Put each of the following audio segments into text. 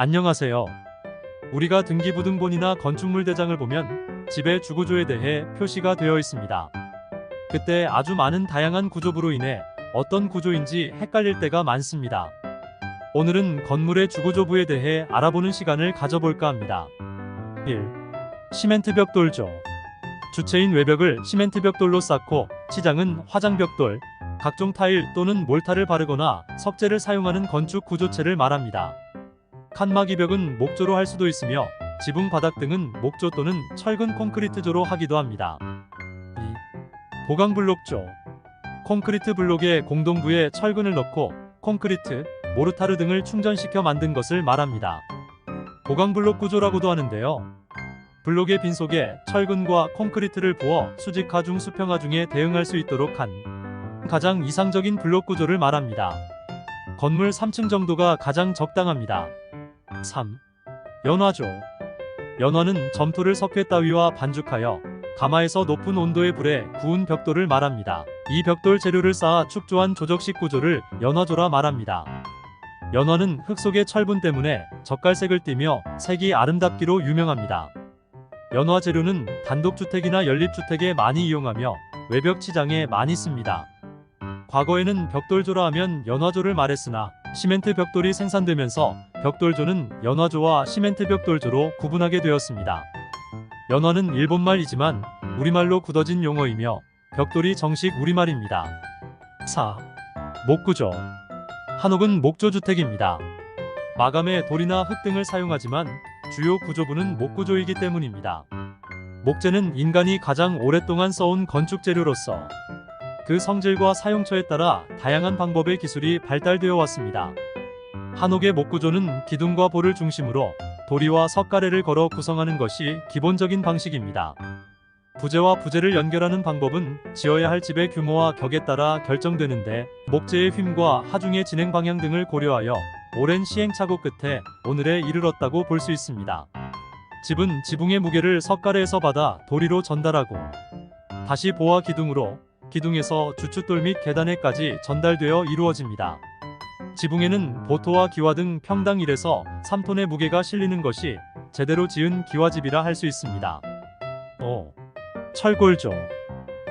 안녕하세요. 우리가 등기부등본이나 건축물 대장을 보면 집의 주구조에 대해 표시가 되어 있습니다. 그때 아주 많은 다양한 구조부로 인해 어떤 구조인지 헷갈릴 때가 많습니다. 오늘은 건물의 주구조부에 대해 알아보는 시간을 가져볼까 합니다. 1. 시멘트 벽돌조. 주체인 외벽을 시멘트 벽돌로 쌓고 치장은 화장 벽돌, 각종 타일 또는 몰타를 바르거나 석재를 사용하는 건축 구조체를 말합니다. 칸막이 벽은 목조로 할 수도 있으며 지붕 바닥 등은 목조 또는 철근 콘크리트조로 하기도 합니다. 2. 보강블록조. 콘크리트 블록의 공동부에 철근을 넣고 콘크리트, 모르타르 등을 충전시켜 만든 것을 말합니다. 보강블록 구조라고도 하는데요. 블록의 빈속에 철근과 콘크리트를 부어 수직 하중 수평 하중에 대응할 수 있도록 한 가장 이상적인 블록 구조를 말합니다. 건물 3층 정도가 가장 적당합니다. 3. 연화조. 연화는 점토를 석회 따위와 반죽하여 가마에서 높은 온도의 불에 구운 벽돌을 말합니다. 이 벽돌 재료를 쌓아 축조한 조적식 구조를 연화조라 말합니다. 연화는 흙 속의 철분 때문에 젓갈색을 띠며 색이 아름답기로 유명합니다. 연화 재료는 단독주택이나 연립주택에 많이 이용하며 외벽 치장에 많이 씁니다. 과거에는 벽돌조라 하면 연화조를 말했으나 시멘트 벽돌이 생산되면서 벽돌조는 연화조와 시멘트 벽돌조로 구분하게 되었습니다. 연화는 일본말이지만 우리말로 굳어진 용어이며 벽돌이 정식 우리말입니다. 4. 목구조. 한옥은 목조주택입니다. 마감에 돌이나 흙 등을 사용하지만 주요 구조부는 목구조이기 때문입니다. 목재는 인간이 가장 오랫동안 써온 건축재료로서 그 성질과 사용처에 따라 다양한 방법의 기술이 발달되어 왔습니다. 한옥의 목구조는 기둥과 볼을 중심으로 도리와 석가래를 걸어 구성하는 것이 기본적인 방식입니다. 부재와 부재를 연결하는 방법은 지어야 할 집의 규모와 격에 따라 결정되는데 목재의 휨과 하중의 진행 방향 등을 고려하여 오랜 시행착오 끝에 오늘에 이르렀다고 볼 수 있습니다. 집은 지붕의 무게를 석가래에서 받아 도리로 전달하고 다시 보와 기둥으로, 기둥에서 주춧돌 및 계단에까지 전달되어 이루어집니다. 지붕에는 보토와 기와 등 평당 1에서 3톤의 무게가 실리는 것이 제대로 지은 기와집이라 할 수 있습니다. 5. 철골조.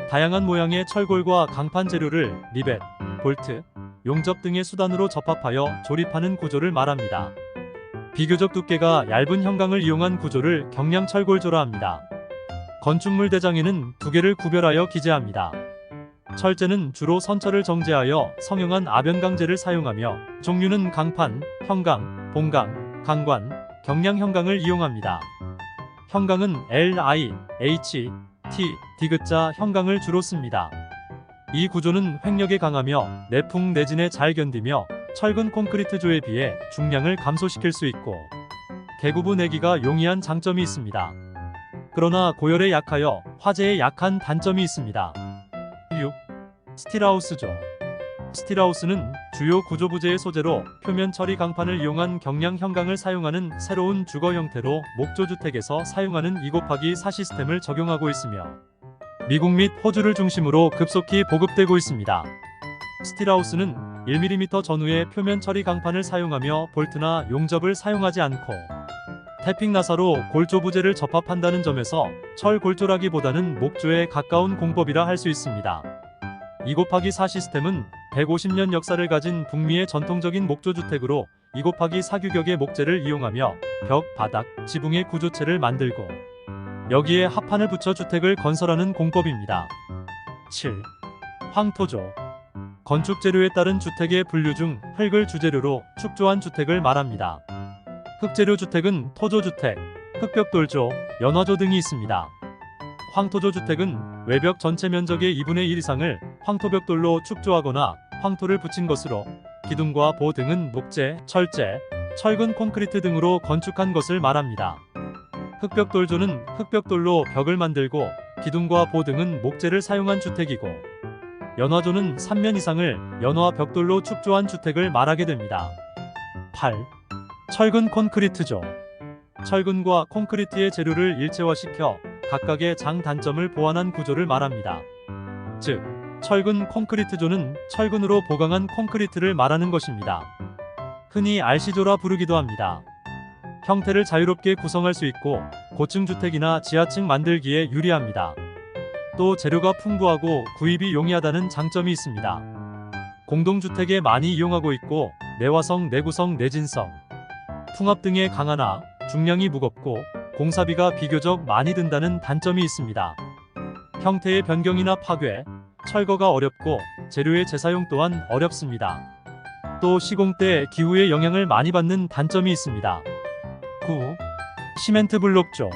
다양한 모양의 철골과 강판 재료를 리벳, 볼트, 용접 등의 수단으로 접합하여 조립하는 구조를 말합니다. 비교적 두께가 얇은 형광을 이용한 구조를 경량철골조라 합니다. 건축물 대장에는 두 개를 구별하여 기재합니다. 철제는 주로 선철을 정제하여 성형한 아변강제를 사용하며 종류는 강판, 형광, 봉강, 강관, 경량형광을 이용합니다. 형광은 Li, H, T, 디귿자 형광을 주로 씁니다. 이 구조는 횡력에 강하며 내풍 내진에 잘 견디며 철근 콘크리트조에 비해 중량을 감소시킬 수 있고 개구부 내기가 용이한 장점이 있습니다. 그러나 고열에 약하여 화재에 약한 단점이 있습니다. 6. 스틸하우스조. 스틸하우스는 주요 구조 부재의 소재로 표면 처리 강판을 이용한 경량 형광을 사용하는 새로운 주거 형태로 목조주택에서 사용하는 2곱하기4 시스템을 적용하고 있으며 미국 및 호주를 중심으로 급속히 보급되고 있습니다. 스틸하우스는 1mm 전후의 표면 처리 강판을 사용하며 볼트나 용접을 사용하지 않고 태핑 나사로 골조 부재를 접합한다는 점에서 철 골조라기보다는 목조에 가까운 공법이라 할 수 있습니다. 2곱하기4 시스템은 150년 역사를 가진 북미의 전통적인 목조주택으로 2곱하기4 규격의 목재를 이용하며 벽, 바닥, 지붕의 구조체를 만들고 여기에 합판을 붙여 주택을 건설하는 공법입니다. 7. 황토조. 건축재료에 따른 주택의 분류 중 흙을 주재료로 축조한 주택을 말합니다. 흙재료 주택은 토조주택, 흙벽돌조, 연화조 등이 있습니다. 황토조 주택은 외벽 전체 면적의 2분의 1 이상을 황토벽돌로 축조하거나 황토를 붙인 것으로 기둥과 보 등은 목재, 철재, 철근 콘크리트 등으로 건축한 것을 말합니다. 흙벽돌조는 흙벽돌로 벽을 만들고 기둥과 보 등은 목재를 사용한 주택이고 연화조는 3면 이상을 연화 벽돌로 축조한 주택을 말하게 됩니다. 8. 철근 콘크리트조. 철근과 콘크리트의 재료를 일체화시켜 각각의 장단점을 보완한 구조를 말합니다. 즉, 철근 콘크리트조는 철근으로 보강한 콘크리트를 말하는 것입니다. 흔히 RC조라 부르기도 합니다. 형태를 자유롭게 구성할 수 있고 고층 주택이나 지하층 만들기에 유리합니다. 또 재료가 풍부하고 구입이 용이하다는 장점이 있습니다. 공동주택에 많이 이용하고 있고 내화성, 내구성, 내진성, 풍압 등의 강하나 중량이 무겁고 공사비가 비교적 많이 든다는 단점이 있습니다. 형태의 변경이나 파괴, 철거가 어렵고 재료의 재사용 또한 어렵습니다. 또 시공 때 기후의 영향을 많이 받는 단점이 있습니다. 9. 시멘트 블록조.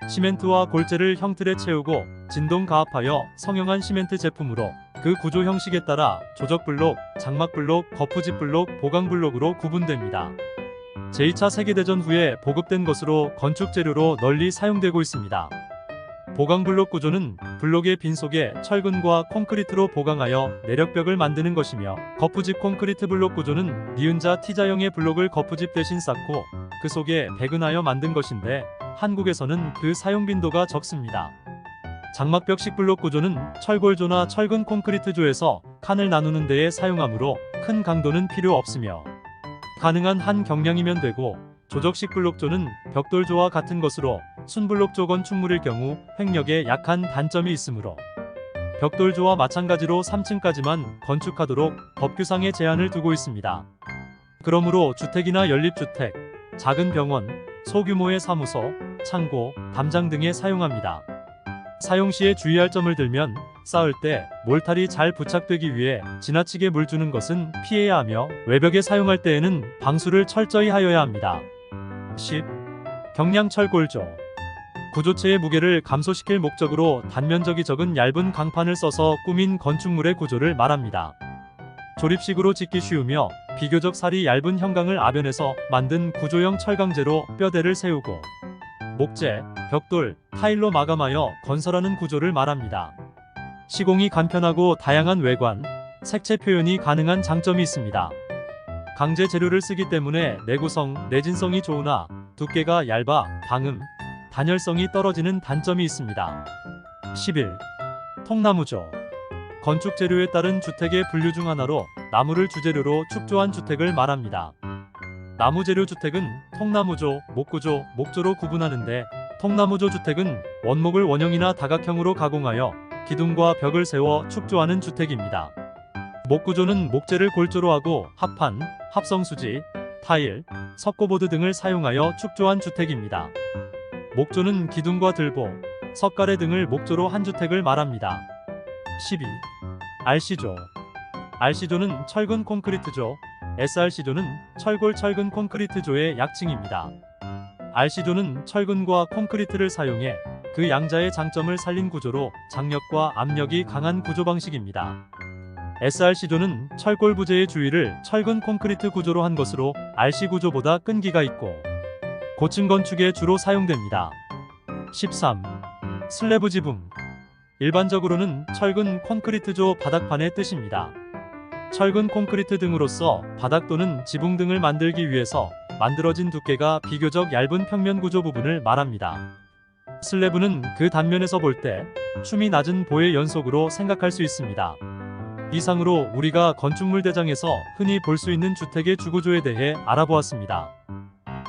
시멘트와 골재를 형틀에 채우고 진동 가압하여 성형한 시멘트 제품으로 그 구조 형식에 따라 조적 블록, 장막 블록, 거푸집 블록, 보강 블록으로 구분됩니다. 제2차 세계대전 후에 보급된 것으로 건축 재료로 널리 사용되고 있습니다. 보강 블록 구조는 블록의 빈속에 철근과 콘크리트로 보강하여 내력벽을 만드는 것이며, 거푸집 콘크리트 블록 구조는 니은자 T자형의 블록을 거푸집 대신 쌓고 그 속에 배근하여 만든 것인데 한국에서는 그 사용 빈도가 적습니다. 장막벽식 블록 구조는 철골조나 철근 콘크리트조에서 칸을 나누는 데에 사용하므로 큰 강도는 필요 없으며 가능한 한 경량이면 되고, 조적식 블록조는 벽돌조와 같은 것으로 순블록조 건축물일 경우 횡력에 약한 단점이 있으므로 벽돌조와 마찬가지로 3층까지만 건축하도록 법규상의 제한을 두고 있습니다. 그러므로 주택이나 연립주택, 작은 병원, 소규모의 사무소, 창고, 담장 등에 사용합니다. 사용 시에 주의할 점을 들면, 쌓을 때 몰탈이 잘 부착되기 위해 지나치게 물 주는 것은 피해야 하며, 외벽에 사용할 때에는 방수를 철저히 하여야 합니다. 10. 경량 철골조. 구조체의 무게를 감소시킬 목적으로 단면적이 적은 얇은 강판을 써서 꾸민 건축물의 구조를 말합니다. 조립식으로 짓기 쉬우며 비교적 살이 얇은 형강을 아변해서 만든 구조형 철강재로 뼈대를 세우고 목재, 벽돌, 타일로 마감하여 건설하는 구조를 말합니다. 시공이 간편하고 다양한 외관, 색채 표현이 가능한 장점이 있습니다. 강제 재료를 쓰기 때문에 내구성, 내진성이 좋으나 두께가 얇아 방음, 단열성이 떨어지는 단점이 있습니다. 11. 통나무조. 건축 재료에 따른 주택의 분류 중 하나로 나무를 주재료로 축조한 주택을 말합니다. 나무 재료 주택은 통나무조, 목구조, 목조로 구분하는데, 통나무조 주택은 원목을 원형이나 다각형으로 가공하여 기둥과 벽을 세워 축조하는 주택입니다. 목구조는 목재를 골조로 하고 합판, 합성수지, 타일, 석고보드 등을 사용하여 축조한 주택입니다. 목조는 기둥과 들보, 석가래 등을 목조로 한 주택을 말합니다. 12. RC조. RC조는 철근 콘크리트조, SRC조는 철골 철근 콘크리트조의 약칭입니다. RC조는 철근과 콘크리트를 사용해 그 양자의 장점을 살린 구조로 장력과 압력이 강한 구조 방식입니다. SRC조는 철골 부재의 주위를 철근 콘크리트 구조로 한 것으로 RC 구조보다 끈기가 있고 고층 건축에 주로 사용됩니다. 13. 슬래브 지붕. 일반적으로는 철근 콘크리트조 바닥판의 뜻입니다. 철근 콘크리트 등으로서 바닥 또는 지붕 등을 만들기 위해서 만들어진 두께가 비교적 얇은 평면 구조 부분을 말합니다. 슬래브는 그 단면에서 볼 때 춤이 낮은 보의 연속으로 생각할 수 있습니다. 이상으로 우리가 건축물 대장에서 흔히 볼 수 있는 주택의 주구조에 대해 알아보았습니다.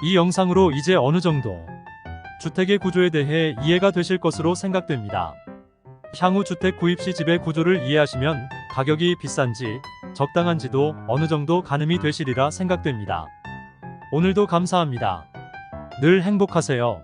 이 영상으로 이제 어느 정도 주택의 구조에 대해 이해가 되실 것으로 생각됩니다. 향후 주택 구입 시 집의 구조를 이해하시면 가격이 비싼지 적당한지도 어느 정도 가늠이 되시리라 생각됩니다. 오늘도 감사합니다. 늘 행복하세요.